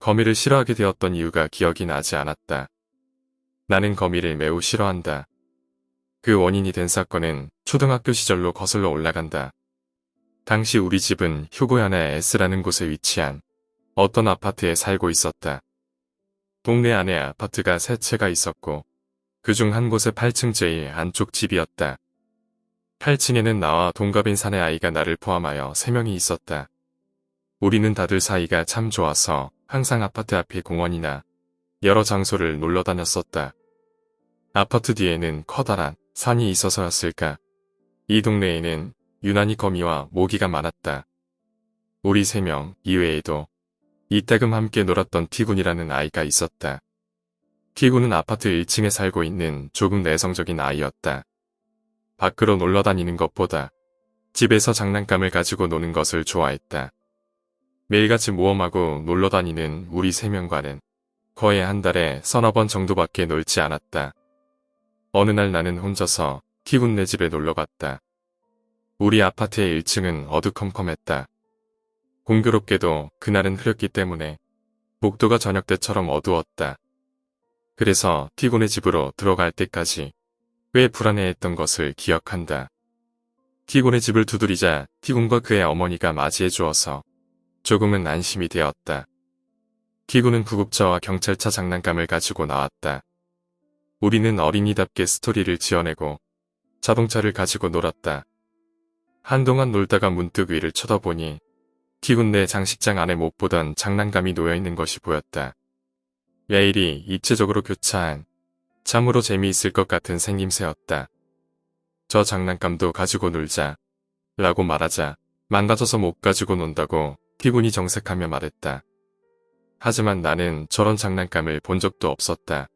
거미를 싫어하게 되었던 이유가 기억이 나지 않았다. 나는 거미를 매우 싫어한다. 그 원인이 된 사건은 초등학교 시절로 거슬러 올라간다. 당시 우리 집은 휴고현의 S라는 곳에 위치한 어떤 아파트에 살고 있었다. 동네 안에 아파트가 세 채가 있었고 그중 한 곳의 8층 제일 안쪽 집이었다. 8층에는 나와 동갑인 사내 아이가 나를 포함하여 3명이 있었다. 우리는 다들 사이가 참 좋아서 항상 아파트 앞의 공원이나 여러 장소를 놀러 다녔었다. 아파트 뒤에는 커다란 산이 있어서였을까. 이 동네에는 유난히 거미와 모기가 많았다. 우리 3명 이외에도 이따금 함께 놀았던 티군이라는 아이가 있었다. 티군은 아파트 1층에 살고 있는 조금 내성적인 아이였다. 밖으로 놀러 다니는 것보다 집에서 장난감을 가지고 노는 것을 좋아했다. 매일같이 모험하고 놀러 다니는 우리 3명과는 거의 한 달에 서너 번 정도밖에 놀지 않았다. 어느 날 나는 혼자서 티군네 집에 놀러 갔다. 우리 아파트의 1층은 어두컴컴했다. 공교롭게도 그날은 흐렸기 때문에 복도가 저녁 때처럼 어두웠다. 그래서 티군의 집으로 들어갈 때까지 꽤 불안해했던 것을 기억한다. 티군의 집을 두드리자 티군과 그의 어머니가 맞이해 주어서 조금은 안심이 되었다. 티군은 구급차와 경찰차 장난감을 가지고 나왔다. 우리는 어린이답게 스토리를 지어내고 자동차를 가지고 놀았다. 한동안 놀다가 문득 위를 쳐다보니 티군 내 장식장 안에 못 보던 장난감이 놓여있는 것이 보였다. 야일이 입체적으로 교차한 참으로 재미있을 것 같은 생김새였다. 저 장난감도 가지고 놀자 라고 말하자 망가져서 못 가지고 논다고 티군이 정색하며 말했다. 하지만 나는 저런 장난감을 본 적도 없었다.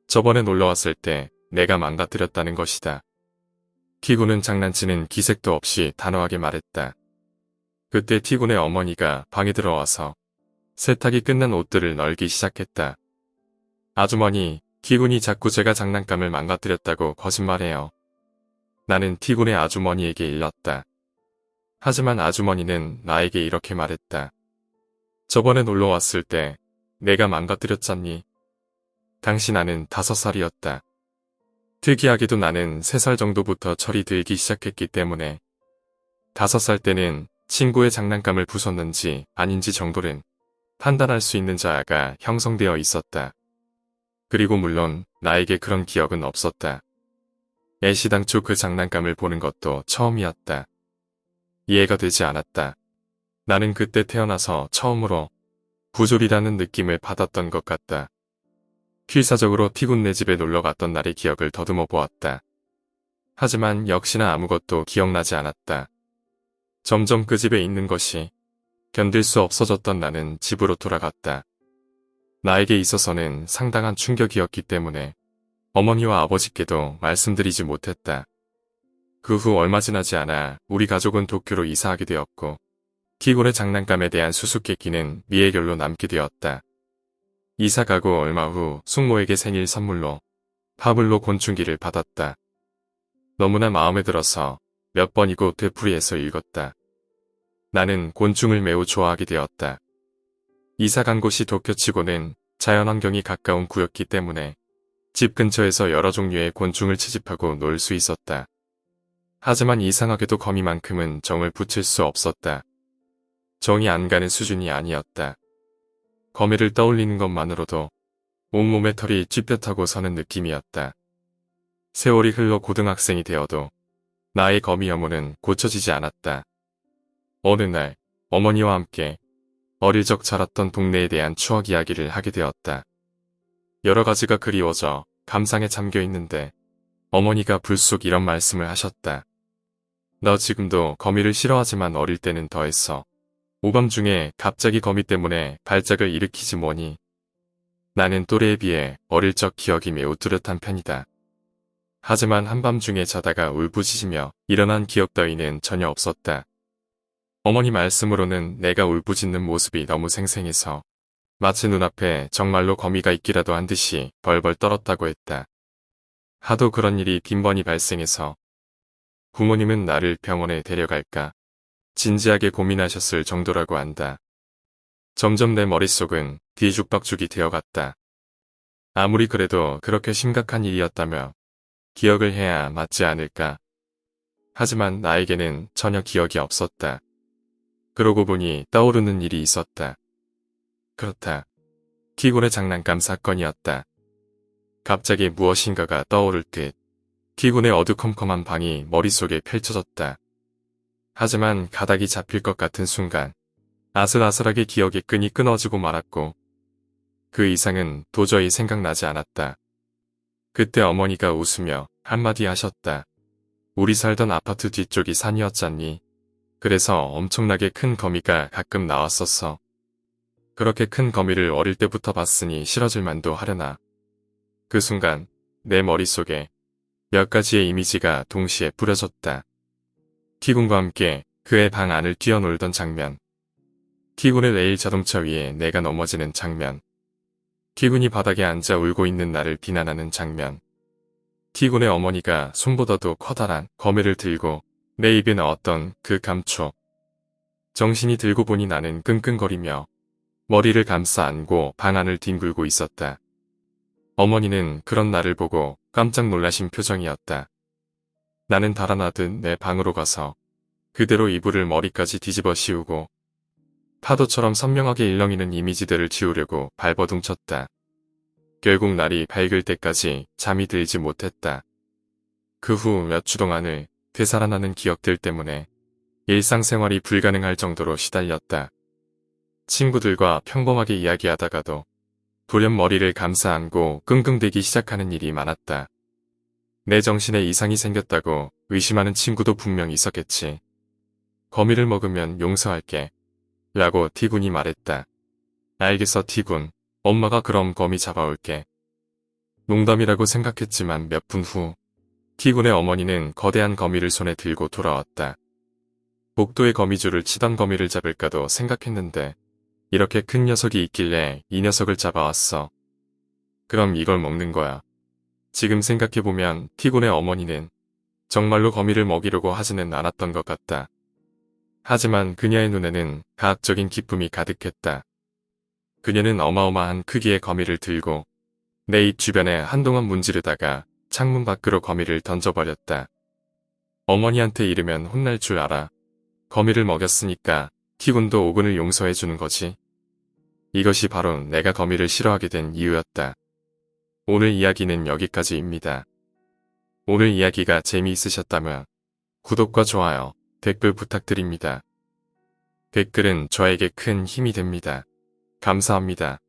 저번에 놀러왔을 때 내가 망가뜨렸다는 것이다. 티군은 장난치는 기색도 없이 단호하게 말했다. 그때 티군의 어머니가 방에 들어와서 세탁이 끝난 옷들을 널기 시작했다. 아주머니, 티군이 자꾸 제가 장난감을 망가뜨렸다고 거짓말해요. 나는 티군의 아주머니에게 일렀다. 하지만 아주머니는 나에게 이렇게 말했다. 저번에 놀러 왔을 때 내가 망가뜨렸잖니. 당시 나는 5살이었다. 특이하게도 나는 3살 정도부터 철이 들기 시작했기 때문에 5살 때는 친구의 장난감을 부쉈는지 아닌지 정도는 판단할 수 있는 자아가 형성되어 있었다. 그리고 물론 나에게 그런 기억은 없었다. 애시당초 그 장난감을 보는 것도 처음이었다. 이해가 되지 않았다. 나는 그때 태어나서 처음으로 부조리라는 느낌을 받았던 것 같다. 필사적으로 티군네 집에 놀러 갔던 날의 기억을 더듬어 보았다. 하지만 역시나 아무것도 기억나지 않았다. 점점 그 집에 있는 것이 견딜 수 없어졌던 나는 집으로 돌아갔다. 나에게 있어서는 상당한 충격이었기 때문에 어머니와 아버지께도 말씀드리지 못했다. 그 후 얼마 지나지 않아 우리 가족은 도쿄로 이사하게 되었고 티군의 장난감에 대한 수수께끼는 미해결로 남게 되었다. 이사 가고 얼마 후 숙모에게 생일 선물로 파블로 곤충기를 받았다. 너무나 마음에 들어서 몇 번이고 되풀이해서 읽었다. 나는 곤충을 매우 좋아하게 되었다. 이사 간 곳이 도쿄치고는 자연환경이 가까운 구였기 때문에 집 근처에서 여러 종류의 곤충을 채집하고 놀 수 있었다. 하지만 이상하게도 거미만큼은 정을 붙일 수 없었다. 정이 안 가는 수준이 아니었다. 거미를 떠올리는 것만으로도 온몸에 털이 찌뿌하고 서는 느낌이었다. 세월이 흘러 고등학생이 되어도 나의 거미 혐오는 고쳐지지 않았다. 어느 날 어머니와 함께 어릴 적 자랐던 동네에 대한 추억 이야기를 하게 되었다. 여러 가지가 그리워져 감상에 잠겨 있는데 어머니가 불쑥 이런 말씀을 하셨다. 너 지금도 거미를 싫어하지만 어릴 때는 더했어. 오밤중에 갑자기 거미 때문에 발작을 일으키지 뭐니. 나는 또래에 비해 어릴 적 기억이 매우 뚜렷한 편이다. 하지만 한밤중에 자다가 울부짖으며 일어난 기억 따위는 전혀 없었다. 어머니 말씀으로는 내가 울부짖는 모습이 너무 생생해서 마치 눈앞에 정말로 거미가 있기라도 한 듯이 벌벌 떨었다고 했다. 하도 그런 일이 빈번히 발생해서 부모님은 나를 병원에 데려갈까 진지하게 고민하셨을 정도라고 한다. 점점 내 머릿속은 뒤죽박죽이 되어갔다. 아무리 그래도 그렇게 심각한 일이었다며 기억을 해야 맞지 않을까. 하지만 나에게는 전혀 기억이 없었다. 그러고 보니 떠오르는 일이 있었다. 그렇다. 키군의 장난감 사건이었다. 갑자기 무엇인가가 떠오를 듯 키군의 어두컴컴한 방이 머릿속에 펼쳐졌다. 하지만 가닥이 잡힐 것 같은 순간 아슬아슬하게 기억의 끈이 끊어지고 말았고 그 이상은 도저히 생각나지 않았다. 그때 어머니가 웃으며 한마디 하셨다. 우리 살던 아파트 뒤쪽이 산이었잖니. 그래서 엄청나게 큰 거미가 가끔 나왔었어. 그렇게 큰 거미를 어릴 때부터 봤으니 싫어질 만도 하려나. 그 순간 내 머릿속에 몇 가지의 이미지가 동시에 뿌려졌다. 키군과 함께 그의 방 안을 뛰어놀던 장면. 키군의 레일 자동차 위에 내가 넘어지는 장면. 키군이 바닥에 앉아 울고 있는 나를 비난하는 장면. 키군의 어머니가 손보다도 커다란 거미를 들고 내 입에 넣었던 그 감촉. 정신이 들고 보니 나는 끙끙거리며 머리를 감싸 안고 방 안을 뒹굴고 있었다. 어머니는 그런 나를 보고 깜짝 놀라신 표정이었다. 나는 달아나듯 내 방으로 가서 그대로 이불을 머리까지 뒤집어 씌우고 파도처럼 선명하게 일렁이는 이미지들을 지우려고 발버둥 쳤다. 결국 날이 밝을 때까지 잠이 들지 못했다. 그 후 몇 주 동안을 되살아나는 기억들 때문에 일상생활이 불가능할 정도로 시달렸다. 친구들과 평범하게 이야기하다가도 돌연 머리를 감싸 안고 끙끙대기 시작하는 일이 많았다. 내 정신에 이상이 생겼다고 의심하는 친구도 분명 있었겠지. 거미를 먹으면 용서할게. 라고 티군이 말했다. 알겠어 티군. 엄마가 그럼 거미 잡아올게. 농담이라고 생각했지만 몇 분 후 티군의 어머니는 거대한 거미를 손에 들고 돌아왔다. 복도에 거미줄을 치던 거미를 잡을까도 생각했는데 이렇게 큰 녀석이 있길래 이 녀석을 잡아왔어. 그럼 이걸 먹는 거야. 지금 생각해보면 티군의 어머니는 정말로 거미를 먹이려고 하지는 않았던 것 같다. 하지만 그녀의 눈에는 과학적인 기쁨이 가득했다. 그녀는 어마어마한 크기의 거미를 들고 내 입 주변에 한동안 문지르다가 창문 밖으로 거미를 던져버렸다. 어머니한테 이르면 혼날 줄 알아. 거미를 먹였으니까 티군도 오근을 용서해주는 거지. 이것이 바로 내가 거미를 싫어하게 된 이유였다. 오늘 이야기는 여기까지입니다. 오늘 이야기가 재미있으셨다면 구독과 좋아요, 댓글 부탁드립니다. 댓글은 저에게 큰 힘이 됩니다. 감사합니다.